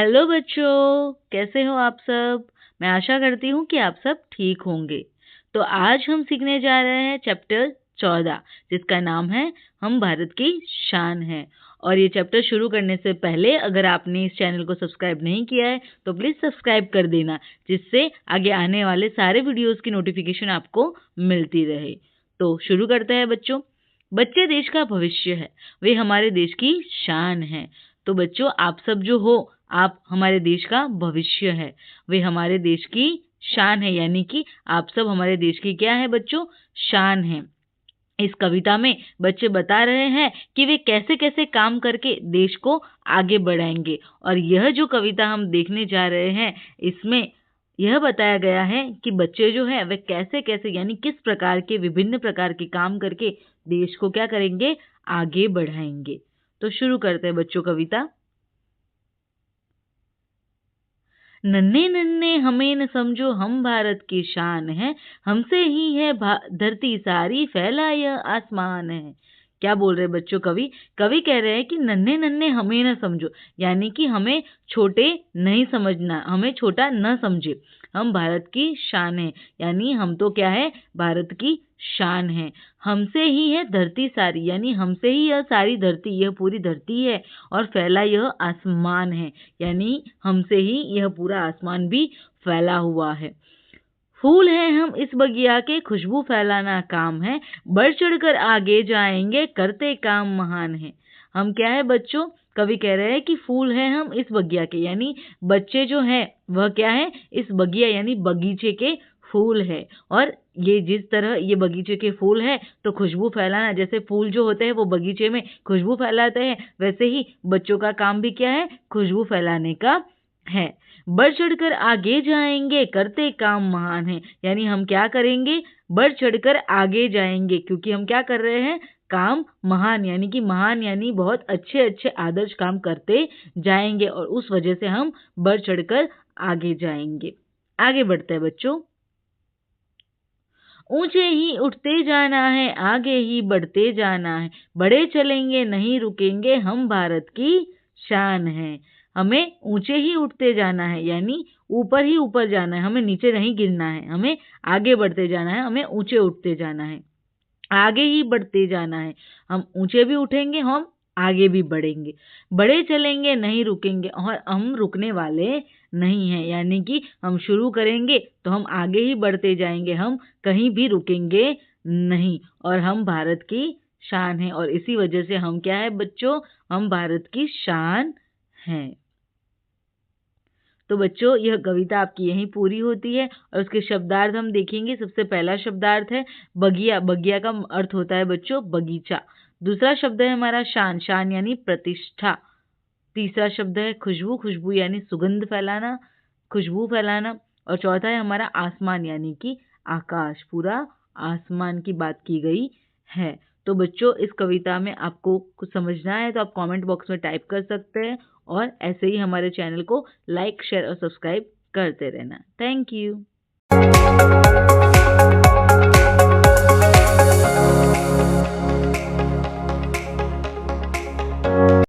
Hello बच्चों, कैसे हो आप सब। मैं आशा करती हूँ कि आप सब ठीक होंगे। तो आज हम सीखने जा रहे हैं चैप्टर 14, जिसका नाम है हम भारत की शान है। और ये चैप्टर शुरू करने से पहले अगर आपने इस चैनल को सब्सक्राइब नहीं किया है तो प्लीज़ सब्सक्राइब कर देना, जिससे आगे आने वाले सारे वीडियोस की नोटिफिकेशन आपको मिलती रहे। तो शुरू करते हैं बच्चों। बच्चे देश का भविष्य है, वे हमारे देश की शान है। तो बच्चों, आप सब जो हो, आप हमारे देश का भविष्य है, वे हमारे देश की शान है। यानी कि आप सब हमारे देश की क्या है बच्चों, शान है। इस कविता में बच्चे बता रहे हैं कि वे कैसे कैसे काम करके देश को आगे बढ़ाएंगे। और यह जो कविता हम देखने जा रहे हैं, इसमें यह बताया गया है कि बच्चे जो है वे कैसे कैसे यानी किस प्रकार के विभिन्न प्रकार के काम करके देश को क्या करेंगे, आगे बढ़ाएंगे। तो शुरू करते हैं बच्चों कविता। नन्हे नन्हे हमें न समझो, हम भारत की शान है, हमसे ही है धरती सारी, फैला यह आसमान है। क्या बोल रहे बच्चों कवि कह रहे हैं कि नन्हे नन्हे हमें न समझो, यानी कि हमें छोटे नहीं समझना, हमें छोटा न समझे। हम भारत की शान है, यानी हम तो क्या है, भारत की शान है। हमसे ही है धरती सारी, यानी हमसे ही यह सारी धरती, यह पूरी धरती है। और फैला यह आसमान है, यानी हमसे ही यह पूरा आसमान भी फैला हुआ है। फूल हैं हम इस बगिया के, खुशबू फैलाना काम है, बढ़ चढ़कर आगे जाएंगे, करते काम महान है। हम क्या है बच्चों, कवि कह रहे हैं कि फूल हैं हम इस बगिया के, यानी बच्चे जो हैं वह क्या है, इस बगिया यानी बगीचे के फूल है। और ये जिस तरह ये बगीचे के फूल है तो खुशबू फैलाना, जैसे फूल जो होते हैं वो बगीचे में खुशबू फैलाते हैं, वैसे ही बच्चों का काम भी क्या है, खुशबू फैलाने का है। बढ़ चढ़कर आगे जाएंगे, करते काम महान है, यानी हम क्या करेंगे, बढ़ चढ़कर आगे जाएंगे, क्योंकि हम क्या कर रहे हैं, काम महान, यानी कि महान यानी बहुत अच्छे अच्छे आदर्श काम करते जाएंगे, और उस वजह से हम बढ़ चढ़कर आगे जाएंगे। आगे बढ़ते हैं बच्चों। ऊंचे ही उठते जाना है, आगे ही बढ़ते जाना है, बड़े चलेंगे नहीं रुकेंगे, हम भारत की शान है। हमें ऊंचे ही उठते जाना है, यानी ऊपर ही ऊपर जाना है, हमें नीचे नहीं गिरना है, हमें आगे बढ़ते जाना है, हमें ऊंचे उठते जाना है, आगे ही बढ़ते जाना है। हम ऊंचे भी उठेंगे, हम आगे भी बढ़ेंगे, बड़े चलेंगे नहीं रुकेंगे, और हम रुकने वाले नहीं हैं, यानी कि हम शुरू करेंगे तो हम आगे ही बढ़ते जाएंगे, हम कहीं भी रुकेंगे नहीं। और हम भारत की शान है, और इसी वजह से हम क्या है बच्चों, हम भारत की शान हैं। तो बच्चों, यह कविता आपकी यहीं पूरी होती है, और उसके शब्दार्थ हम देखेंगे। सबसे पहला शब्दार्थ है बगिया। बगिया का अर्थ होता है बच्चों बगीचा। दूसरा शब्द है हमारा शान। शान यानी प्रतिष्ठा। तीसरा शब्द है खुशबू। खुशबू यानी सुगंध फैलाना, खुशबू फैलाना। और चौथा है हमारा आसमान, यानी कि आकाश, पूरा आसमान की बात की गई है। तो बच्चों, इस कविता में आपको कुछ समझना है तो आप कमेंट बॉक्स में टाइप कर सकते हैं, और ऐसे ही हमारे चैनल को लाइक, शेयर और सब्सक्राइब करते रहना। Thank you.